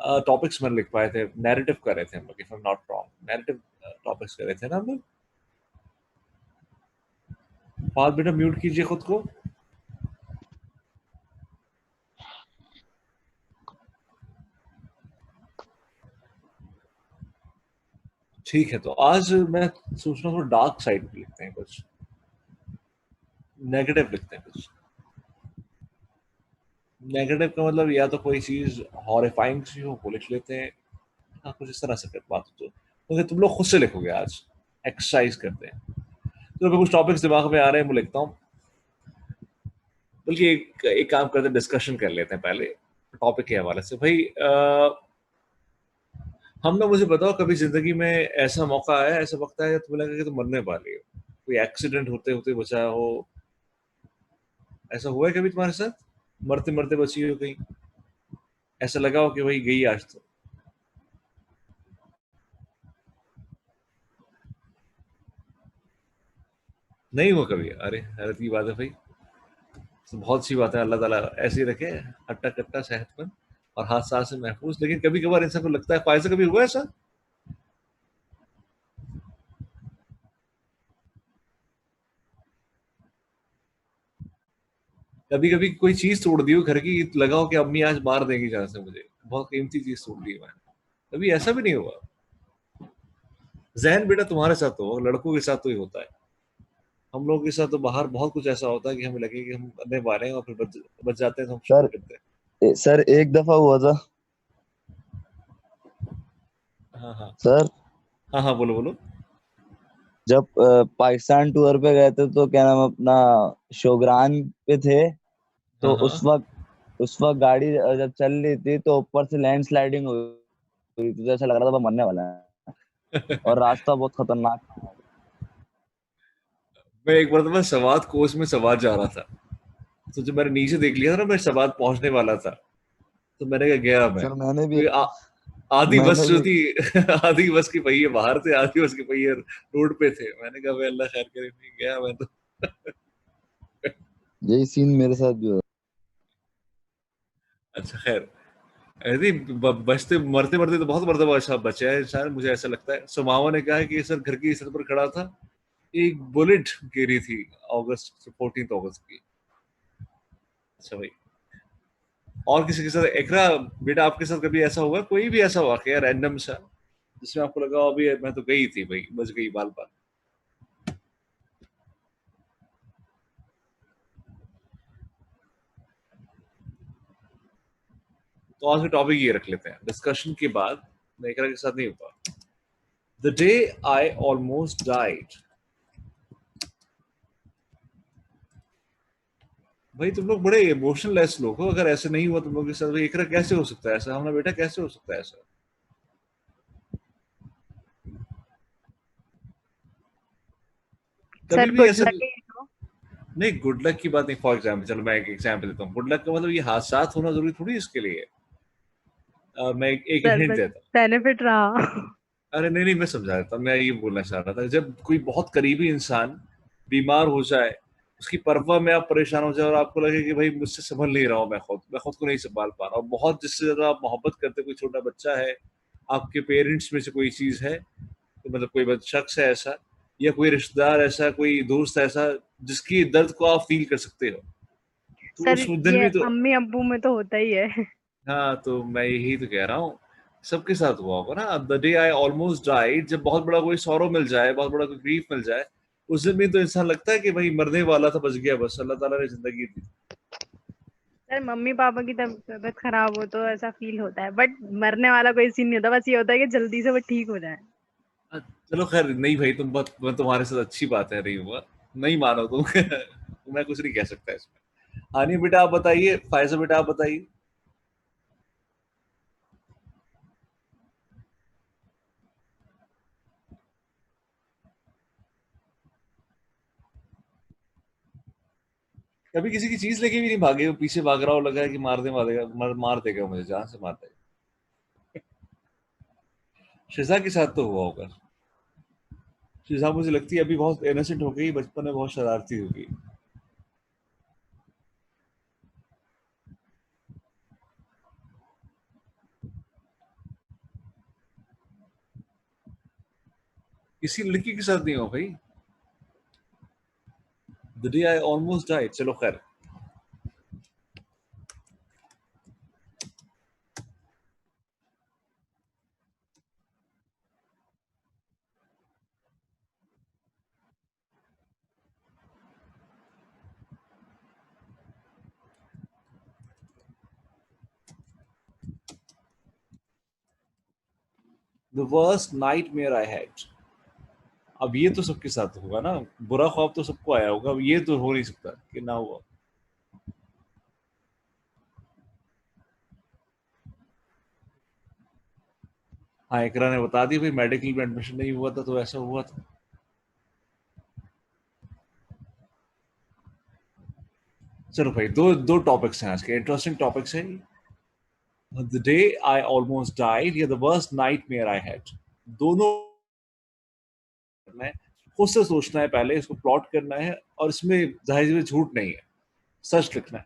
Topics में लिख पाए थे, नैरेटिव कर रहे थे हम लोग, if I am not wrong, narrative topics कर रहे थे ना हम लोग। पाँच बेटा म्यूट कीजिए खुद को। ठीक है, तो आज मैं सोच रहा हूँ डार्क साइड पे लिखते हैं, कुछ नेगेटिव लिखते हैं। कुछ नेगेटिव का मतलब या तो कोई चीज हॉरिफाइंग सी हो वो लिख लेते हैं। हाँ, कुछ इस तरह से कर बात हो तो तुम लोग खुद से लिखोगे आज, एक्सरसाइज करते हैं। तो कुछ टॉपिक्स दिमाग में आ रहे हैं, मैं लिखता हूँ। बल्कि एक काम करते हैं, डिस्कशन कर लेते हैं पहले टॉपिक के हवाले से। भाई हम ना, मुझे बताओ कभी जिंदगी में ऐसा मौका आया, ऐसा वक्त आया तुम्हें लगा कि तुम मरने वाली हो, कोई एक्सीडेंट होते होते बचा हो, ऐसा हुआ है कभी तुम्हारे साथ? मरते मरते बची हो कहीं, ऐसा लगा हो कि वही गई आज तो? नहीं हुआ कभी? अरे हैरत की बात है भाई, तो बहुत अच्छी बात है। अल्लाह ताला ऐसे ही रखे, हट्टा कट्टा सेहतमंद और हादसा से महफूज। लेकिन कभी कभार इंसान को लगता है, फायजा कभी हुआ ऐसा? कभी कभी कोई चीज तोड़ दी हो घर की, लगा हो कि अम्मी आज मार देंगी जहां से, मुझे बहुत कीमती चीज तोड़ दी है मैंने, कभी ऐसा भी नहीं हुआ? जहन बेटा तुम्हारे साथ तो, लड़कों के साथ तो ही होता है। हम लोगों के साथ तो बाहर बहुत कुछ ऐसा होता है कि हमें लगे कि हम करने वाले हैं और फिर बच जाते हैं, तो हम शुक्र सर करते हैं। सर एक दफा हुआ था। हाँ हाँ। सर हाँ हाँ, बोलो बोलो। जब पाकिस्तान टूर पे गए थे तो क्या नाम अपना शोगरान पे थे। तो हाँ हाँ। उस वक्त गाड़ी जब चल रही थी तो ऊपर से लैंड स्लाइडिंग हुई थी, तो ऐसा लग रहा था वो मरने वाला है। और रास्ता बहुत खतरनाक था। मैं एक बार तो मैं सवात कोच में सवात जा रहा था, तो जब मैंने नीचे देख लिया था ना, मैं सवात पहुंचने वाला था, तो मैंने कहा गया मैं, सर मैंने भी क्योंकि आधी बस मैंने जो भी थी आधी बस के पहिए बाहर थे, आधी बस के पहिए रोड पे थे। मैंने कहा भाई अल्लाह खैर करे, नहीं गया मैं तो। यही सीन मेरे साथ भी हुआ। अच्छा खैर, ऐसे ही बचते मरते मरते तो बहुत मरतबा अच्छा बचा है इंसान, मुझे ऐसा लगता है। सुमामा ने कहा है कि सर घर की छत पर खड़ा था, एक बुलेट गिरी थी अगस्त 14 अगस्त की। अच्छा भाई, और किसी के साथ एकरा, बेटा आपके साथ कभी ऐसा हुआ, कोई भी ऐसा वाकया रैंडम सा जिसमें आपको लगा अभी मैं तो गई थी भाई, बच गई बाल बाल? तो आज का टॉपिक ये रख लेते हैं डिस्कशन के बाद। मैं एकरा के साथ नहीं होता। The day I almost died. भाई तुम लोग बड़े इमोशनल लेस लोग हो, अगर ऐसे नहीं हुआ तुम लोग के साथ, भाई एकरा कैसे हो सकता है ऐसा? हमारा बेटा कैसे हो सकता है ऐसा? कभी सर भी गुड ऐसा लक है ये तो। नहीं, गुड लक की बात नहीं। फॉर एग्जाम्पल, चलो मैं एक एग्जाम्पल देता हूँ। गुड लक का मतलब ये हादसा होना जरूरी थोड़ी इसके लिए। मैं एक सर हिंट बस देता हूँ। बेनिफिट रहा। अरे नहीं नहीं, मैं समझा देता हूँ। मैं ये बोलना चाह रहा था, जब कोई बहुत करीबी इंसान बीमार हो जाए, उसकी परवाह में आप परेशान हो जाए और आपको लगे कि भाई मुझसे संभल नहीं रहा हूँ, मैं खुद को नहीं संभाल पा रहा हूँ, बहुत जिससे ज्यादा आप मोहब्बत करते, कोई छोटा बच्चा है, आपके पेरेंट्स में से कोई चीज है, तो मतलब कोई शख्स है ऐसा, या कोई रिश्तेदार ऐसा, कोई दोस्त ऐसा जिसकी दर्द को आप फील कर सकते हो, तो सर उस दिन ये भी तो। अम्मी अब्बू में तो होता ही है। हाँ, तो मैं यही तो कह रहा हूँ, सबके साथ हुआ होगा ना। The day I almost died, जब बहुत बड़ा कोई सौरो मिल जाए, बहुत बड़ा कोई ग्रीफ मिल जाए, उस दिन भी तो इंसान लगता है कि भाई मरने वाला था, बच गया, बस अल्लाह ताला ने जिंदगी दी। सर मम्मी पापा की तबीयत खराब हो तो ऐसा फील होता है, बट मरने वाला कोई सीन नहीं होता, बस ये होता है कि जल्दी से वो ठीक हो जाए। चलो खैर, नहीं भाई तुम बहुत, मैं तुम्हारे साथ अच्छी बात है, नहीं हुआ, नहीं मानो तुम मैं कुछ नहीं कह सकता इसमें। हानी बेटा आप बताइए, फायजा बेटा आप बताइए। कभी किसी की चीज लेके भी नहीं भागे हो, पीछे भाग रहा हो, लगा है कि मार दे मारेगा, मार देगा मुझे, जान से मार देगा? शिजा के साथ तो हुआ होगा। शिजा मुझे लगती है अभी बहुत इनोसेंट हो गई, बचपन में बहुत शरारती हो गई। किसी लड़की के साथ नहीं हुआ भाई। The day I almost died, चलो खैर। The worst nightmare I had. अब ये तो सबके साथ होगा ना, बुरा ख्वाब तो सबको आया होगा, अब ये तो हो नहीं सकता कि ना हुआ। हाँ, इकरा ने बता दी भाई, मेडिकल में एडमिशन नहीं हुआ था तो ऐसा हुआ था। चलो भाई, दो दो टॉपिक्स हैं आज के, इंटरेस्टिंग टॉपिक्स हैं। The day I almost died या the worst nightmare I had, दोनों करना है, खुद से सोचना है, पहले इसको प्लॉट करना है, और इसमें जाहिर सी बात झूठ नहीं है, सच लिखना है।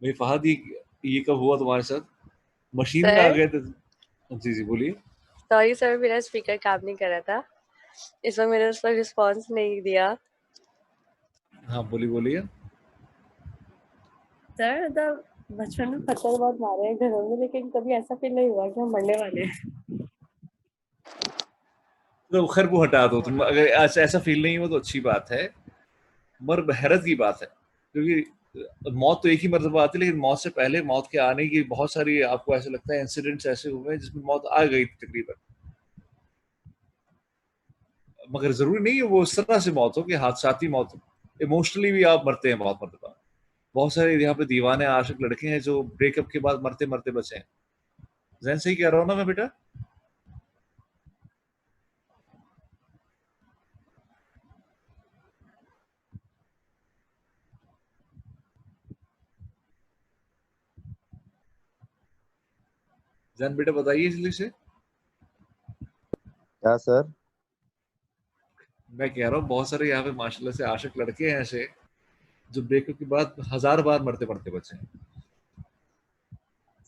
भाई फहद, ये कब हुआ तुम्हारे साथ? मशीन में आ सर गए थे? जी जी बोलिए। सॉरी सर, मेरा स्पीकर काम नहीं कर रहा था, इस वक्त मैंने उस पर रिस्पॉन्स नहीं दिया। हाँ बोलिए बोलिए। सर मतलब बचपन में पत्थर बहुत मारे हैं घरों में, लेकिन कभी ऐसा फील नहीं हुआ कि हम मरने वाले हैं। तो खैर वो हटा दो तुम, अगर ऐसा फील नहीं हुआ तो अच्छी बात है, मगर हैरत की बात है, क्योंकि मौत तो एक ही मरतबा आती है, लेकिन मौत से पहले, मौत के आने की बहुत सारी, आपको ऐसा लगता है इंसिडेंट्स ऐसे हुए हैं जिसमें मौत आ गई थी तकरीबन, मगर जरूरी नहीं है वो उस तरह से मौत हो कि हादसाती मौत हो, इमोशनली भी आप मरते हैं बहुत मरतबा। बहुत सारे यहाँ पे दीवाने आशिक लड़के हैं जो ब्रेकअप के बाद मरते मरते बचे हैं। जैन सही कह रहा हूँ ना मैं बेटा? जैन बेटा बताइए इसलिए से। क्या सर? मैं कह रहा हूँ बहुत सारे यहाँ पे माशाल्लाह से आशिक लड़के हैं ऐसे जो ब्रेकअप के बाद 1000 बार मरते मरते बचे हैं।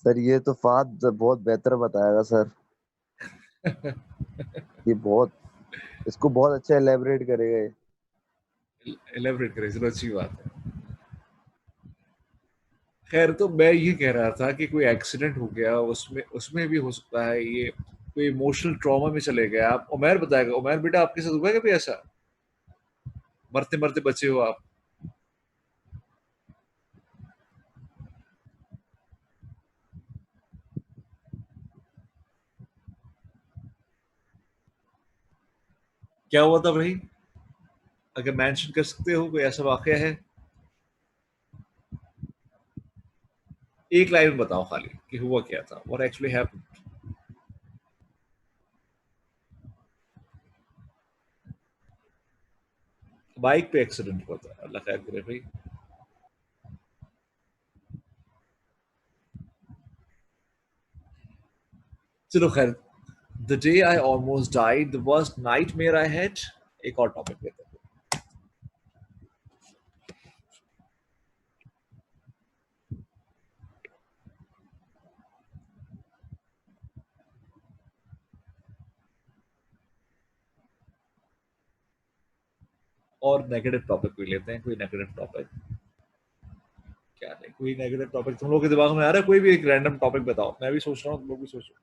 सर ये तो फाद बहुत बेहतर बताएगा सर, ये बहुत, इसको बहुत अच्छा एलेबरेट करेगा ये। एलेबरेट करें, चलो अच्छी बात है। खैर, तो मैं ये कह रहा था कि कोई एक्सीडेंट हो गया, उसमें उसमें भी हो सकता है ये कोई इमोशनल ट्रॉमा में चले गए आप। उमैर बताएगा। उमैर बेटा, आपके साथ हुआ है कभी ऐसा, मरते मरते बचे हो आप? क्या हुआ था भाई, अगर मेंशन कर सकते हो कोई ऐसा वाकया है? एक लाइन में बताओ खाली कि हुआ क्या था, व्हाट एक्चुअली हैपेंड। बाइक पे एक्सीडेंट हुआ था, अल्लाह खैर करे भाई। चलो खैर, the day I almost died, the worst nightmare I had. एक और टॉपिक लेते हैं। और नेगेटिव टॉपिक भी लेते हैं, कोई नेगेटिव टॉपिक। क्या नहीं, कोई नेगेटिव टॉपिक तुम लोगों के दिमाग में आ रहा है? कोई भी एक रैंडम टॉपिक बताओ, मैं भी सोच रहा हूँ, तुम लोग भी सोचो।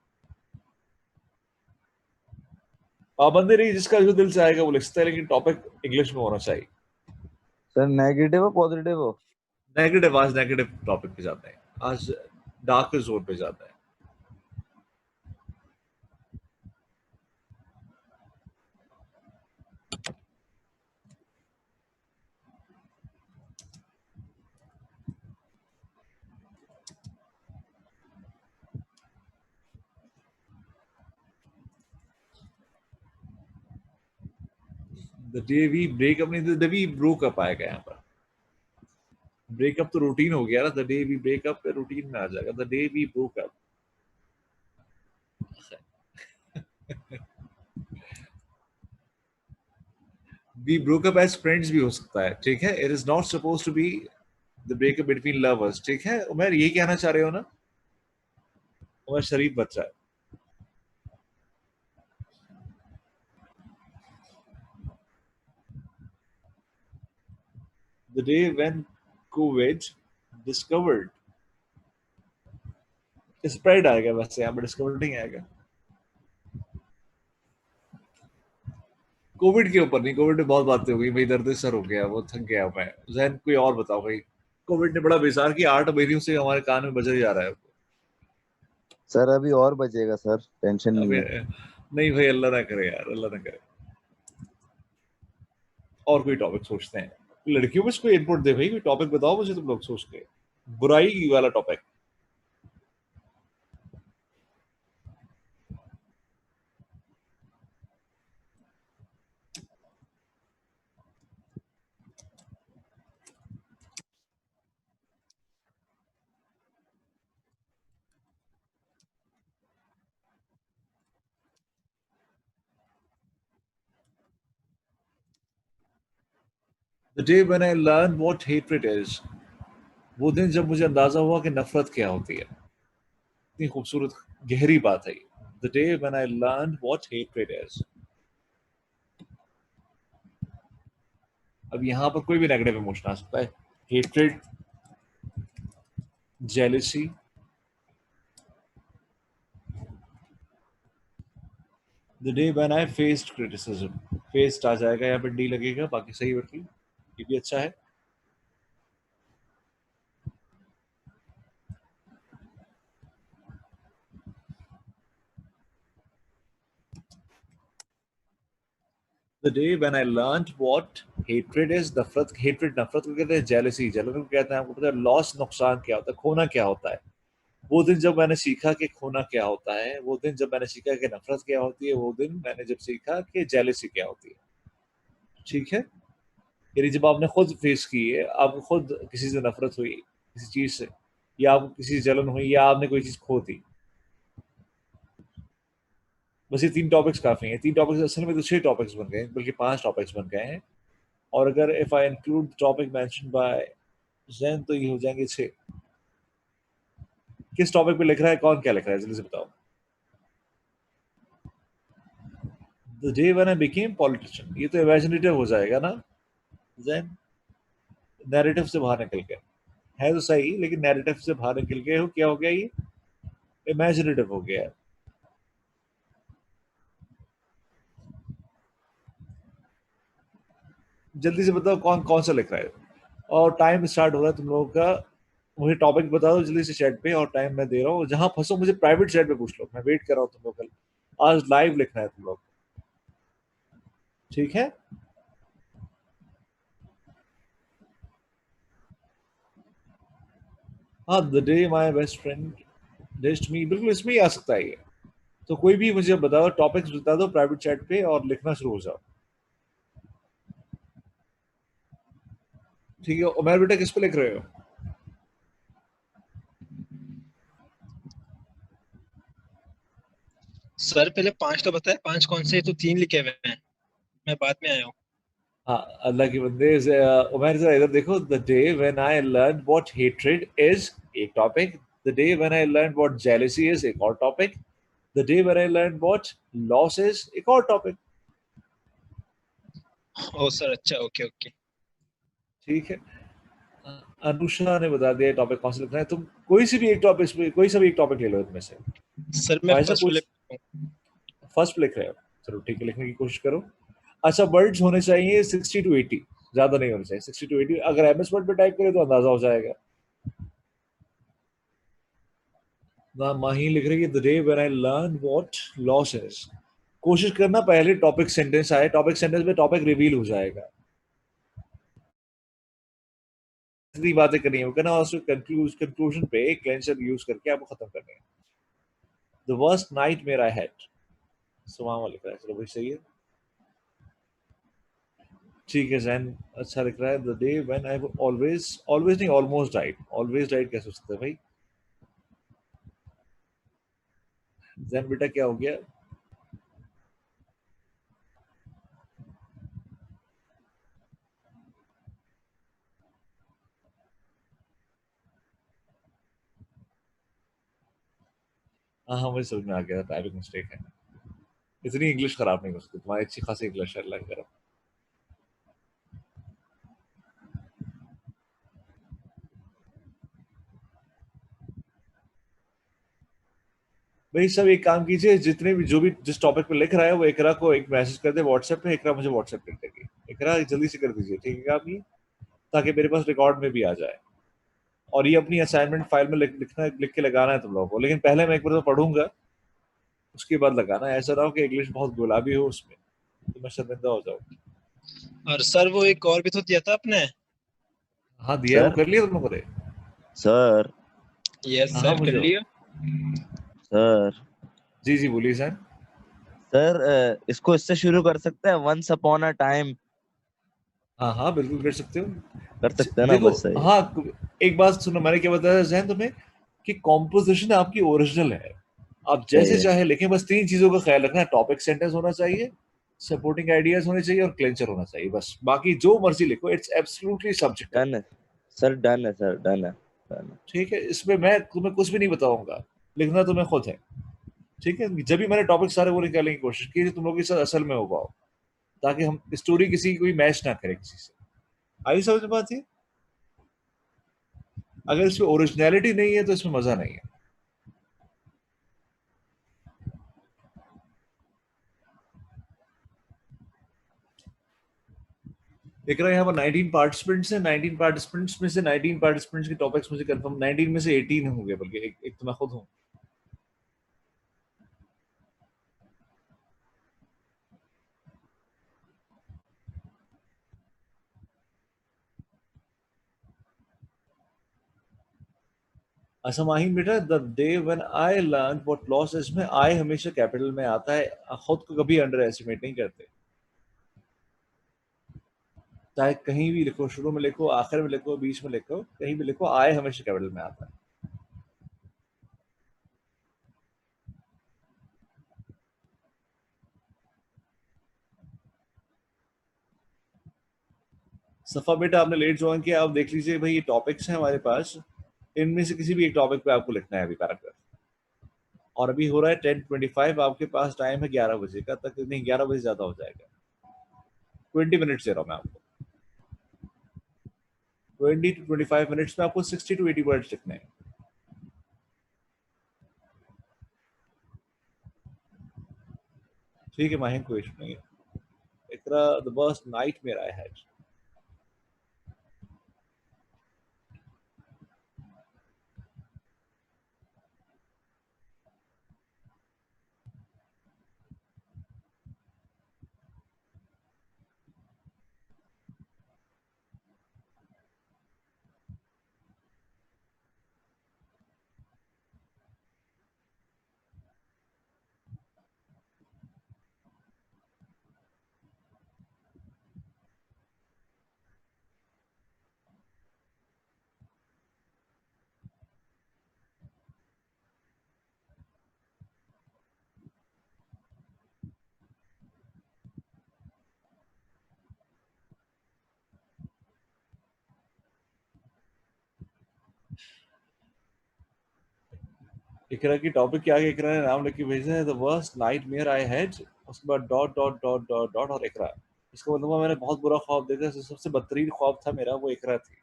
पाबंदी नहीं, जिसका जो दिल से आएगा वो लिख सकता है, लेकिन टॉपिक इंग्लिश में होना चाहिए। सर नेगेटिव हो पॉजिटिव हो? नेगेटिव, आज नेगेटिव टॉपिक पे जाते हैं, आज डार्क जोन पे जाते हैं। द डे वी ब्रेकअप, नहीं, the day we broke up आएगा यहाँ पर। ब्रेकअप तो रूटीन हो गया ना, द डे वी ब्रेकअप पे रूटीन में आ जाएगा, the day we broke up. We broke up as friends भी हो सकता है, ठीक है। It is not suppose to be the breakup between lovers, ठीक है। उमर ये कहना चाह रहे हो ना? उमर शरीफ बच्चा है। The day when Covid discovered, spread आएगा वैसे, यहाँ पर डिस्कवर्ड नहीं आएगा। कोविड के ऊपर नहीं, कोविड में बहुत बातें हो गई भाई, दर्द सर हो गया, वो थक गया मैं। जहन कोई और बताओ भाई। कोविड ने बड़ा बेजार किया, 8 महीनों से हमारे कान में बजा ही जा रहा है। सर अभी और बचेगा सर, टेंशन नहीं अबे है। नहीं भाई, अल्लाह ना करे यार, अल्लाह ना करे। और कोई टॉपिक सोचते हैं। लड़कियों में से कोई इनपुट दे भाई, कोई टॉपिक बताओ मुझे तुम लोग सोच के, बुराई वाला topic. The day when I learn what hatred is, वो दिन जब मुझे अंदाजा हुआ कि नफरत क्या होती है। इतनी खूबसूरत गहरी बात है। The day when I learn what hatred is. अब यहाँ पर कोई भी नेगेटिव इमोशन आ सकता है। Hatred, jealousy, the day when I faced criticism, faced आ जाएगा, यहाँ पर डी लगेगा, बाकी सही बिल्कुल, ये भी अच्छा है। The day when I learned what hatred is, नफरत, हेट्रेड नफरत को कहते हैं, जेलसी जेलसी को कहते हैं, आपको पता है लॉस नुकसान क्या होता है, खोना क्या होता है। वो दिन जब मैंने सीखा कि खोना क्या होता है, वो दिन जब मैंने सीखा कि नफरत क्या होती है, वो दिन मैंने जब सीखा कि जेलसी क्या होती है, ठीक है। यानी जब आपने खुद फेस की है, आपको खुद किसी से नफरत हुई, किसी चीज से, या आपको किसी से जलन हुई, या आपने कोई चीज खो दी। बस ये 3 टॉपिक्स काफी हैं। 3 टॉपिक्स असल में तो 6 टॉपिक्स बन गए, बल्कि 5 टॉपिक्स बन गए हैं। और अगर if I include topic mention by Jain तो ये हो जाएंगे 6। किस टॉपिक पे लिख रहा है, कौन क्या लिख रहा है, जल्दी से बताओ। The day when I became politician, ये तो इमेजिनेटिव हो जाएगा ना जैन, नैरेटिव से बाहर निकल गया है तो सही, लेकिन नैरेटिव से बाहर निकल गए हो, क्या हो गया ये, इमेजिनेटिव हो गया है। जल्दी से बताओ कौन कौन सा लिख रहा है। और टाइम स्टार्ट हो रहा है तुम लोगों का। मुझे टॉपिक बता दो जल्दी से चैट पे, और टाइम मैं दे रहा हूँ। जहां फंसो मुझे प्राइवेट चैट पे पूछ लो, मैं वेट कर रहा हूँ तुम लोग का। आज लाइव लिखना है तुम लोग, ठीक है। हाँ, the day my best friend dissed me, बिल्कुल इसमें ही आ सकता है ये। तो कोई भी मुझे बताओ, टॉपिक्स बता दो प्राइवेट चैट पे और लिखना शुरू हो जाओ, ठीक है। उमर बेटा किस पे लिख रहे हो? सर पहले 5 तो बताए, 5 कौन से, तो 3 लिखे हुए हैं, मैं बाद में आया हूँ। हाँ, अल्लाह के बंदे। उमर जरा इधर देखो। The day when I learn what hatred is, एक topic. The day when I learn what jealousy is, एक और topic. The day when I learn what loss is, एक और टॉपिक, ओ सर, अच्छा, ओके ओके। ठीक है। अनुषा ने बता दिया टॉपिक कौन सा लिखना है। तुम कोई सी भी एक टॉपिक पे, कोई सा भी एक टॉपिक ले लो इनमें से। सर मैं भाई साहब फर्स्ट वाले कुछ पे हूँ। फर्स्ट लिख रहे हो, चलो ठीक है, लिखने की कोशिश करो। अच्छा, वर्ड्स होने चाहिए 60 to 80, ज्यादा नहीं होने चाहिए, 60 to 80। अगर एमएस वर्ड पे टाइप करें तो अंदाजा हो जाएगा ना। माही लिख रही है the day when I learn what loss is. कोशिश करना पहले टॉपिक सेंटेंस आए, टॉपिक सेंटेंस में टॉपिक रिवील हो जाएगा। इतनी बातें करनी है ना, और कंक्लूजन पे क्लेंसर यूज करके आपको खत्म करना है। The worst night mayor I had, सुबह लिख रहा है, चलो भाई सही है, ठीक है। जैन अच्छा लिख रहा है the day when I always, always नहीं ऑलमोस्ट डाइड, ऑलवेज डाइड कैसे हो सकता है भाई। जैन बेटा क्या हो गया? हाँ हाँ, मुझे समझ में आ गया, टाइपिंग मिस्टेक है। इतनी इंग्लिश खराब नहीं हो सकती तुम्हारी, अच्छी खासी इंग्लिश है, अल्लाह की करम। भाई सब एक काम कीजिए, जितने भी जो भी जिस टॉपिक पे लिख रहा है वो इकरा को एक मैसेज कर दे व्हाट्सएप पे, इकरा मुझे व्हाट्सएप कर देगी। इकरा जल्दी से कर दीजिए, ठीक है आप, ये ताकि मेरे पास रिकॉर्ड में भी आ जाए। और ये अपनी असाइनमेंट फाइल में लिख के लगाना है तुम लोगों को, लेकिन पहले मैं एक बार तो पढ़ूंगा, उसके बाद लगाना। ऐसा ना हो कि इंग्लिश बहुत गुलाबी हो उसमें तो मैं शर्मिंदा हो जाऊँ। और सर वो एक और भी तो दिया था आपने। हाँ दिया है, वो सर कर लिया तुम लोगों ने? सर यस हाँ हाँ, सर, कर मुझे लिया। सर जी जी बोलिए सर। सर इसको इससे शुरू कर सकते हैं, वंस अपॉन अ टाइम। हाँ हाँ बिल्कुल कर सकते हो। कर सकते हैं ना, देखो, बस सही है। हाँ, एक बात सुनो, मैंने क्या बताया जैन तुम्हें, कि कॉम्पोजिशन आपकी ओरिजिनल है, आप सही जैसे है। चाहे लिखें, बस तीन चीजों का ख्याल रखना है, टॉपिक सेंटेंस होना चाहिए, सपोर्टिंग आइडियाज होने चाहिए और क्लेंचर होना चाहिए, बस बाकी जो मर्जी लिखो, इट्स एब्सोल्युटली सब्जेक्टिव। डन है सर, डन है सर, डन है, डन है। ठीक है, इसमें मैं तुम्हें कुछ भी नहीं बताऊंगा, लिखना तुम्हें खुद है। ठीक है, जब भी मैंने टॉपिक सारे वो निकालने की कोशिश की जो तुम लोगों के साथ असल में हो पाओ, ताकि हम स्टोरी किसी की कोई मैच ना करे किसी से। आई समझ में बात? ये अगर इसमें ओरिजिनलिटी नहीं है तो इसमें मजा नहीं है। देख रहा है यहाँ पर 19 पार्टिसिपेंट्स हैं, 19 पार्टिसिपेंट्स में से 19 पार्टिसिपेंट्स के टॉपिक्स मुझे कंफर्म, 19 में से 18 होंगे, बल्कि एक तो मैं खुद हूँ। अच्छा माहिन बेटा, the day when I learn what loss is में आई हमेशा कैपिटल में आता है, खुद को कभी अंडर एस्टिमेट नहीं करते। चाहे कहीं भी लिखो, शुरू में लिखो, आखिर में लिखो, बीच में लिखो, कहीं भी लिखो, आई हमेशा कैपिटल में आता है। सफा बेटा आपने लेट ज्वाइन किया, आप देख लीजिए भाई, ये टॉपिक्स हैं हमारे पास, इनमें से किसी भी एक टॉपिक पे आपको लिखना है अभी पैराग्राफ। और अभी हो रहा है 10:25, आपके पास टाइम है 11 बजे का, तक नहीं 11 बजे ज्यादा हो जाएगा, 20 मिनट्स दे रहा हूँ मैं आपको, 20 to 25 मिनट्स में आपको 60 to 80 वर्ड्स लिखने हैं। ठीक है माहिम, कोई इशू नहीं है। Iqra the worst nightmare I had. Iqra की टॉपिक क्या है, इकरा ने नाम लिख के भेजा है, the worst nightmare I had, उसके बाद dot dot dot dot dot और इकरा। इसका मतलब मैंने बहुत बुरा ख्वाब देखा, सबसे बदतरीन ख्वाब था मेरा, वो इकरा थी।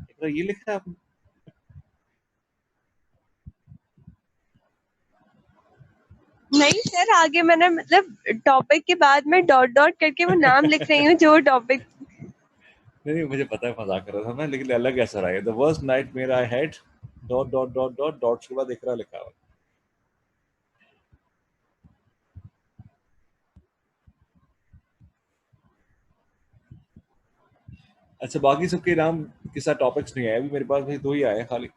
इकरा ये लिखा है आपने? नहीं सर, आगे मैंने मतलब टॉपिक के बाद में डॉट डॉट करके वो नाम लिख रही हूँ जो टॉपिक। नहीं नहीं, मुझे पता है, मजाक कर रहा था मैं, लेकिन अलग ऐसा रहा है, the worst nightmare I had, dot dot dot dot dots के बाद इकरा लिखा हुआ। अच्छा, बाकी सबके नाम के साथ टॉपिक्स नहीं आए अभी मेरे पास, भाई दो ही आए हैं खाली।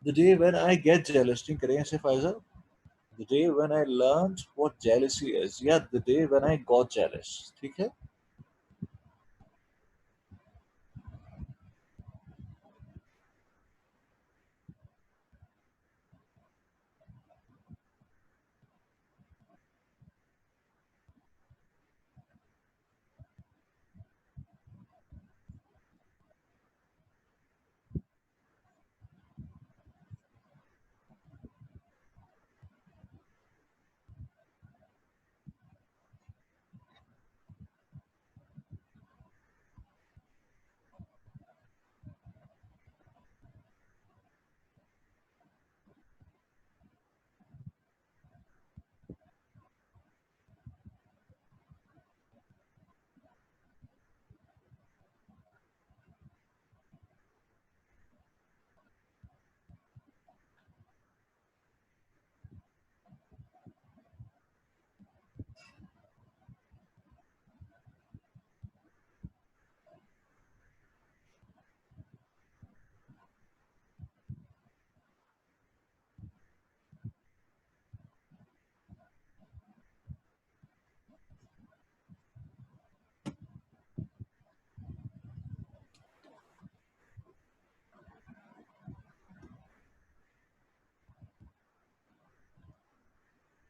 The day when I get jealous, नहीं करें ऐसे Faizal? The day when I learned what jealousy is. Yeah, the day when I got jealous. ठीक है?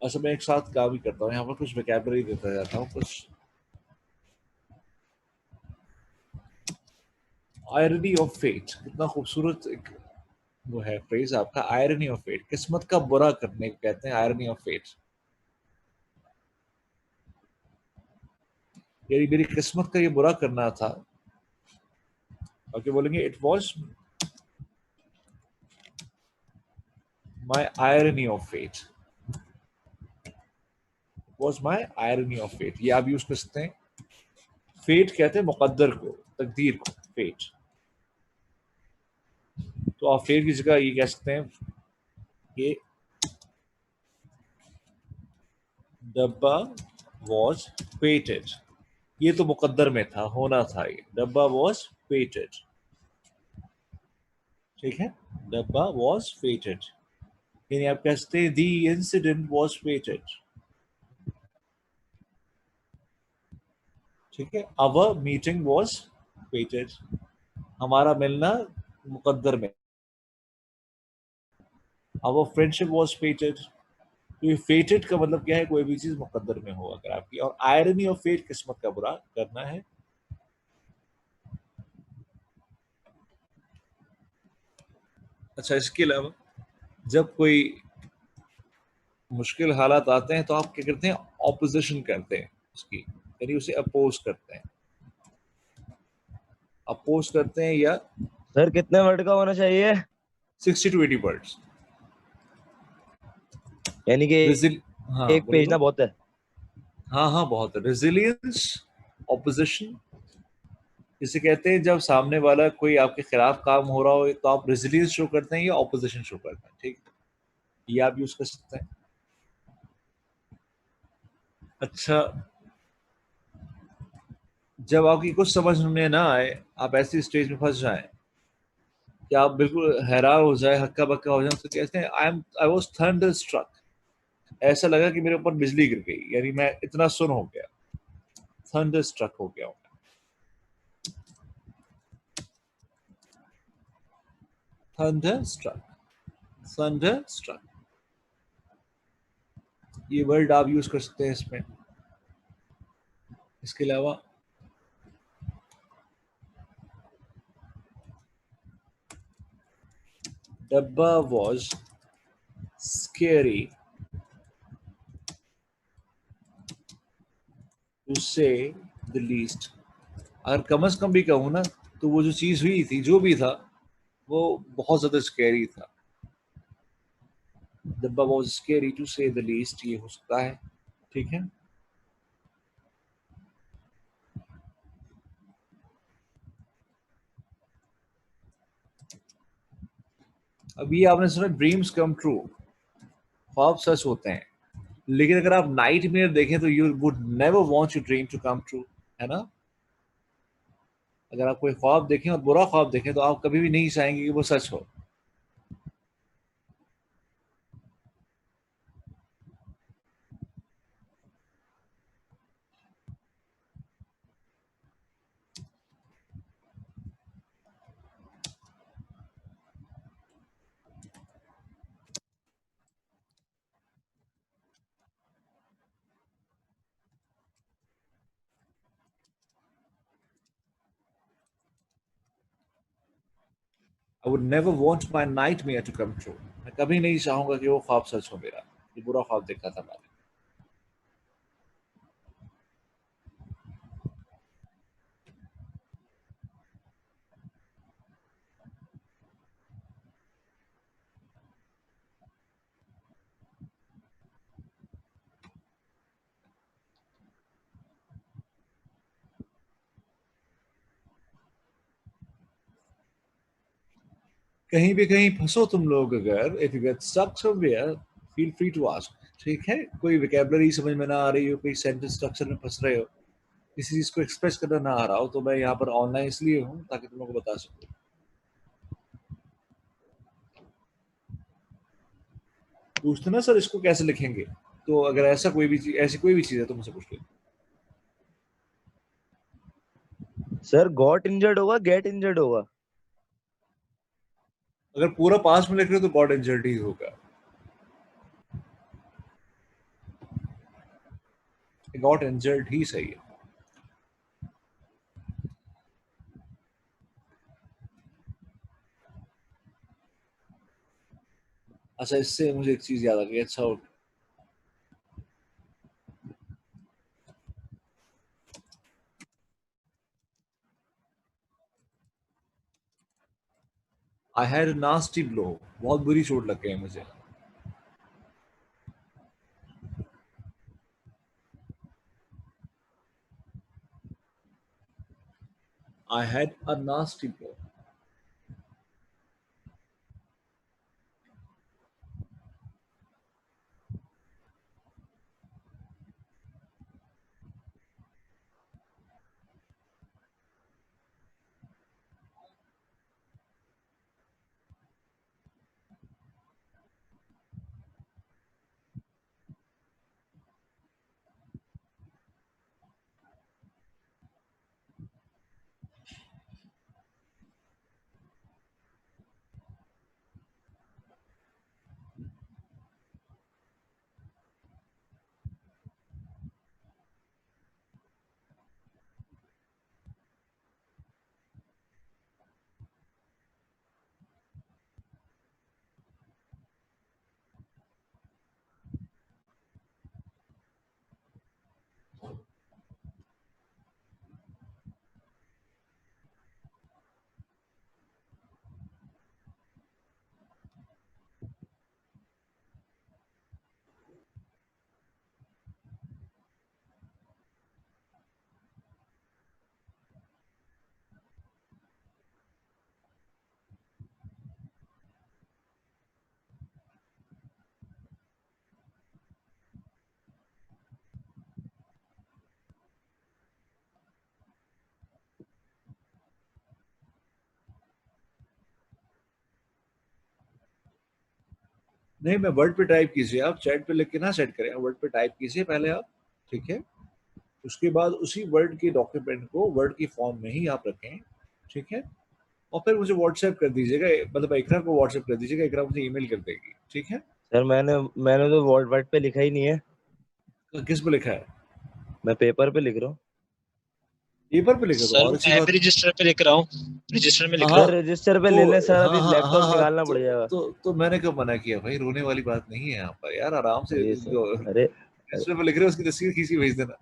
अच्छा मैं एक साथ काम ही करता हूँ, यहाँ पर कुछ vocabulary देता जाता हूँ, कुछ irony of fate, कितना खूबसूरत एक वो है फ्रेज आपका, irony of fate, किस्मत का बुरा करने को कहते हैं irony of fate। यानी मेरी किस्मत का ये बुरा करना था, और क्या बोलेंगे, it was my irony of fate, it was my irony of fate। ये आप यूज कर सकते हैं। फेट कहते हैं मुकद्दर को, तकदीर को, फेट। तो आप फेट की जगह ये कह सकते हैं कि डब्बा was fated, ये तो मुकद्दर में था, होना था, ये डब्बा was fated, ठीक है, डब्बा was fated। यानी आप कह सकते हैं the incident was fated, ठीक है, our meeting was fated, हमारा मिलना मुकद्दर में, our friendship was fated। तो ये फेटेड का मतलब क्या है, कोई भी चीज मुकद्दर में हो अगर आपकी, और आयरनी ऑफ फेट किस्मत का बुरा करना है। अच्छा इसके अलावा जब कोई मुश्किल हालात आते हैं तो आप क्या करते हैं, ऑपोजिशन करते हैं उसकी, यानी उसे अपोज करते हैं, अपोज करते हैं, या सर कितने वर्ड का होना चाहिए? 60 to 80 वर्ड्स। यानी कि हाँ एक पेज ना बहुत है। हाँ हाँ बहुत है। रेजिलियंस, ऑपोजिशन, इसे कहते हैं जब सामने वाला कोई आपके खिलाफ काम हो रहा हो तो आप रेजिलियंस शो करते हैं या ऑपोजिशन शो करते हैं, ठीक है, ये आप यूज कर सकते हैं। अच्छा जब आपकी कुछ समझ में ना आए, आप ऐसी स्टेज में फंस जाएं कि आप बिल्कुल हैरान हो जाए, हक्का बक्का हो जाए, तो कहते हैं आई वाज थंडर स्ट्रक, ऐसा लगा कि मेरे ऊपर बिजली गिर गई, यानी मैं इतना सुन हो गया, थंडर स्ट्रक हो गया हूं। थंडरस्ट्रक, थंडरस्ट्रक, ये वर्ड आप यूज कर सकते हैं इसमें। इसके अलावा डब्बा was scary to say the least, अगर कम से कम भी कहूँ ना तो वो जो चीज हुई थी, जो भी था, वो बहुत ज्यादा स्कैरी था। डब्बा was scary to say the least, ये हो सकता है, ठीक है। अभी आपने सुना ड्रीम्स कम ट्रू, ख्वाब सच होते हैं, लेकिन अगर आप नाइट मेयर देखें तो you would never want your dream to come true, है ना। अगर आप कोई ख्वाब देखें और बुरा ख्वाब देखें तो आप कभी भी नहीं चाहेंगे कि वो सच हो। I would never want my nightmare to come true. मैं कभी नहीं चाहूंगा कि वो ख्वाब सच हो मेरा, ये बुरा ख्वाब देखा था मैंने। कहीं भी कहीं फंसो तुम लोग अगर, if you get stuck somewhere, feel free to ask। ठीक है, कोई vocabulary समझ में ना आ रही हो, कोई sentence structure में फंस रहे हो, किसी चीज को एक्सप्रेस करना ना आ रहा हो, तो मैं यहाँ पर ऑनलाइन इसलिए हूँ ताकि तुम लोगों को बता सकूँ। पूछते ना सर इसको कैसे लिखेंगे, तो अगर ऐसा कोई भी चीज, ऐसी कोई भी चीज है तो मुझसे पूछ लो। सर गॉट इंजर्ड होगा, गेट इंजर्ड होगा? अगर पूरा पास में लिख रहे हो तो गॉट इंजर्ड ही होगा। गॉट इंजर्ड ही सही है। अच्छा, इससे मुझे एक चीज याद आ गई। अच्छा, I had a nasty blow, बहुत बुरी चोट लग गई मुझे। I had a nasty blow. नहीं, मैं वर्ड पे टाइप कीजिए, आप चैट पे लिख के ना सेट करें, वर्ड पे टाइप कीजिए पहले आप। ठीक है, उसके बाद उसी वर्ड के डॉक्यूमेंट को वर्ड की फॉर्म में ही आप रखें। ठीक है, और फिर मुझे व्हाट्सएप कर दीजिएगा, मतलब इकरा को व्हाट्सएप कर दीजिएगा, इकरा मुझे ईमेल कर देगी। ठीक है, सर मैंने तो वर्ड पे लिखा ही नहीं है। तो किस पे लिखा है? मैं पेपर पे लिख रहा हूँ। पेपर पे लिखा तो सर और अच्छी मैं बात भी है। रजिस्टर पे लिख रहा हूँ, रजिस्टर में लिख रहा हाँ, सर हूँ। रजिस्टर पे तो ले लें सर, हाँ अभी हाँ हाँ लैपटॉप हाँ, निकालना पड़ जाएगा। तो मैंने कब मना किया भाई, रोने वाली बात नहीं है यहाँ पर यार, आराम से ये जो सर, अरे रजिस्टर पे लिख रहे हो उसकी तस्वीर खींची भेज देना।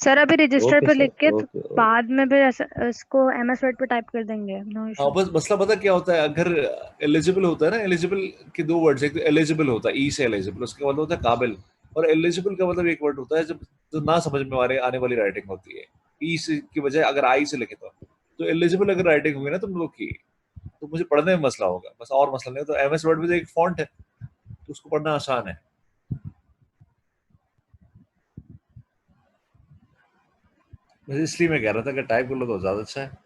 सर अभी रजिस्टर ओके पे सर, लिख के तो ओके ओके। बाद में फिर इसको एमएस वर्ड पे टाइप कर देंगे, नो हाँ, इशू। बस मसला पता क्या होता है, अगर एलिजिबल होता है ना, एलिजिबल के दो वर्ड्स, एक तो एलिजिबल होता है, ई से एलिजिबल, उसका मतलब होता है काबिल। और एलिजिबल का मतलब एक वर्ड होता है जब जो ना समझ में आने वाली राइटिंग होती है, ई से की बजाय अगर आई से लिखे तो एलिजिबल अगर राइटिंग होगी ना तुम लोग की, तो मुझे पढ़ने में मसला होगा, बस और मसला नहीं। तो एमएस वर्ड में तो एक फॉन्ट है, तो उसको पढ़ना आसान है। बस इसलिए मैं कह रहा था कि टाइप कर लो तो ज्यादा अच्छा है।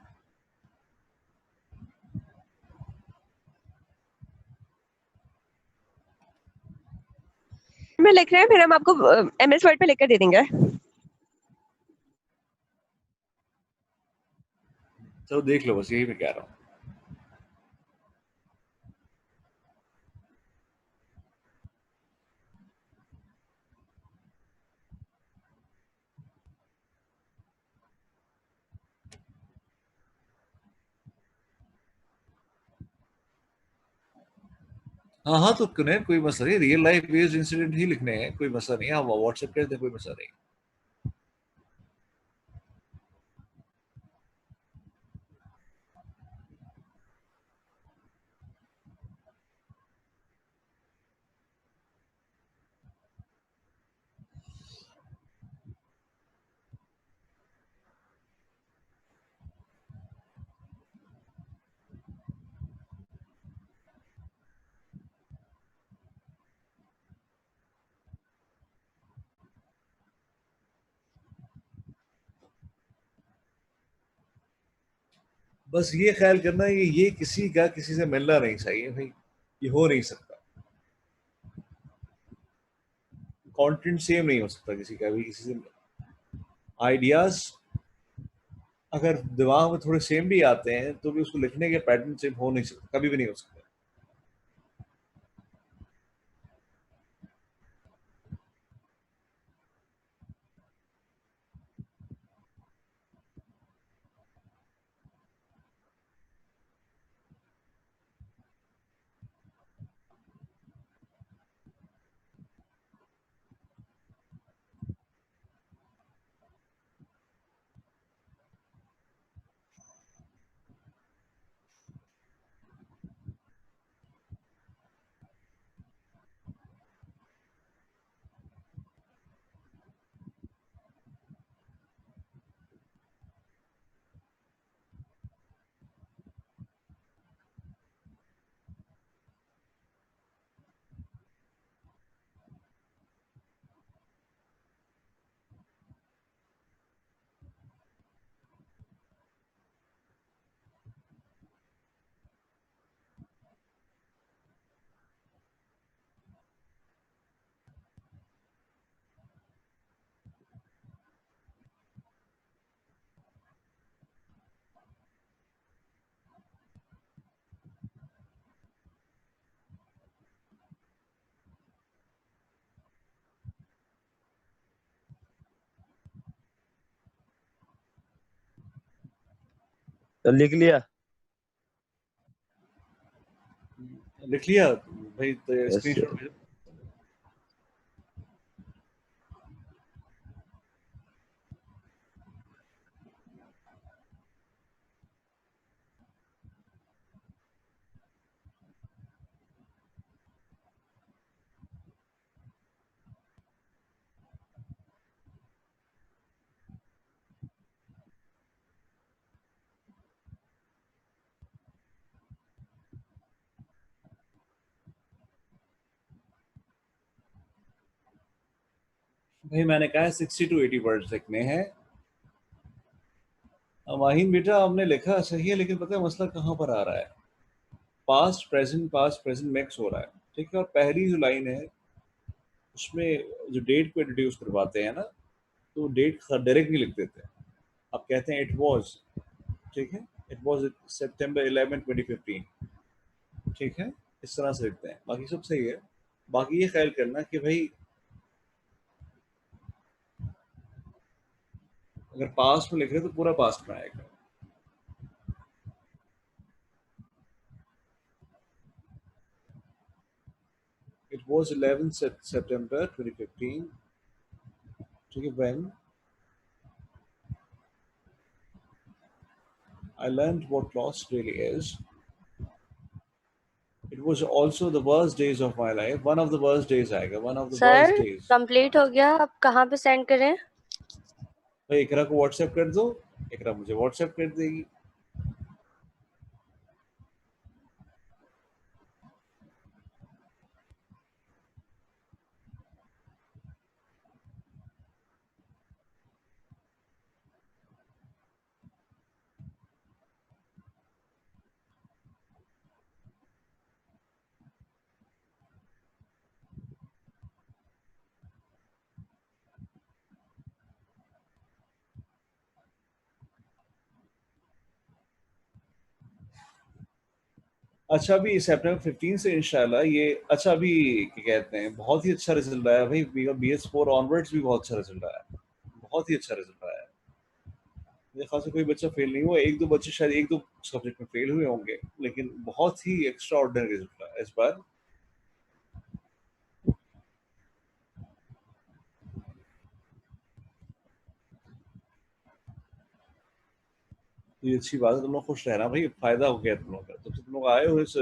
में लिख रहे हैं, फिर हम आपको MS वर्ड पे लिखकर दे देंगे। चलो देख लो, बस यही मैं कह रहा हूँ। हाँ हाँ, तो कनेक्ट, कोई मसला नहीं, रियल लाइफ बेस्ड इंसिडेंट ही लिखने हैं, कोई मसला नहीं, आप व्हाट्सएप कर दे, कोई मसला नहीं। बस ये ख्याल करना है कि ये किसी का किसी से मिलना नहीं चाहिए भाई, ये हो नहीं सकता, कंटेंट सेम नहीं हो सकता किसी का भी किसी से। आइडियाज अगर दिमाग में थोड़े सेम भी आते हैं तो भी उसको लिखने के पैटर्न सेम हो नहीं सकता, कभी भी नहीं हो सकता। तो लिख लिया। लिख लिया भाई, तो यस। स्क्रीनशॉट भेजो। भाई मैंने कहा है 60 to 80 वर्ड्स लिखने हैं। माहिन बेटा आपने लिखा सही है, लेकिन पता है मसला कहाँ पर आ रहा है? पास्ट प्रेजेंट मिक्स हो रहा है, ठीक है। और पहली जो लाइन है उसमें जो डेट को इंट्रोड्यूस करवाते हैं ना, तो डेट डायरेक्ट नहीं लिख देते, आप कहते हैं इट वाज, ठीक है, इट वाज September 11, 2015, ठीक है, इस तरह से लिखते हैं, बाकी सब सही है। बाकी ये ख्याल करना कि भाई अगर पास्ट में लिख रहे हैं तो पूरा पास्ट में आएगा। It was 11 September 2015, ठीक है, when I learned what loss really is. It was also the worst days of my life. One of the worst days आएगा, one of the worst sir days. Complete हो गया, अब कहाँ पे send करें? भाई इकरा को व्हाट्सएप कर दो, इकरा मुझे व्हाट्सएप कर देगी। अच्छा अभी September 15 से इंशाल्लाह ये, अच्छा अभी क्या कहते हैं, बहुत ही अच्छा रिजल्ट आया भाई, BS4 ऑनवर्ड्स भी बहुत अच्छा रिजल्ट आया, बहुत ही अच्छा रिजल्ट आया। मेरे ख्याल से कोई बच्चा फेल नहीं हुआ, एक दो बच्चे शायद एक दो सब्जेक्ट में फेल हुए होंगे, लेकिन बहुत ही एक्स्ट्रा ऑर्डिनरी रिजल्ट आया इस बार। ये अच्छी बात है, तुम लोग खुश रहना भाई, फायदा हो गया तुम लोग का। जब से तुम लोग आए हो इस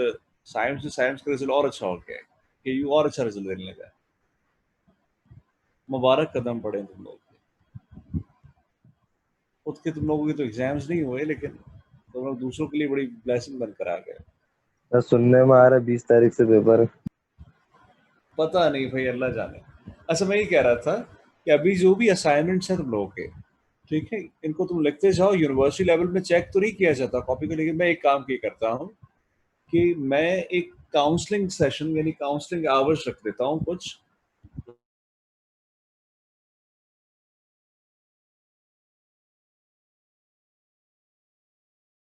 साइंस से, साइंस का रिजल्ट और अच्छा हो गया है कि यू और अच्छा रिजल्ट देने लगा है। मुबारक कदम पड़े तुम लोग के। खुद के तुम लोगों के तो एग्जाम्स नहीं हुए, लेकिन तुम लोग दूसरों के लिए बड़ी ब्लेसिंग बनकर आ गए। सर सुनने में आ रहा है 20 तारीख से पेपर है। पता नहीं भाई, अल्लाह जाने। अच्छा मैं ये कह रहा था कि अभी जो भी असाइनमेंट्स हैं तुम लोगों के, ठीक है, इनको तुम लिखते जाओ। यूनिवर्सिटी लेवल में चेक तो नहीं किया जाता कॉपी को, लेकिन मैं एक काम किया करता हूँ कि मैं एक काउंसलिंग सेशन यानी काउंसलिंग आवर्स रख देता हूँ कुछ,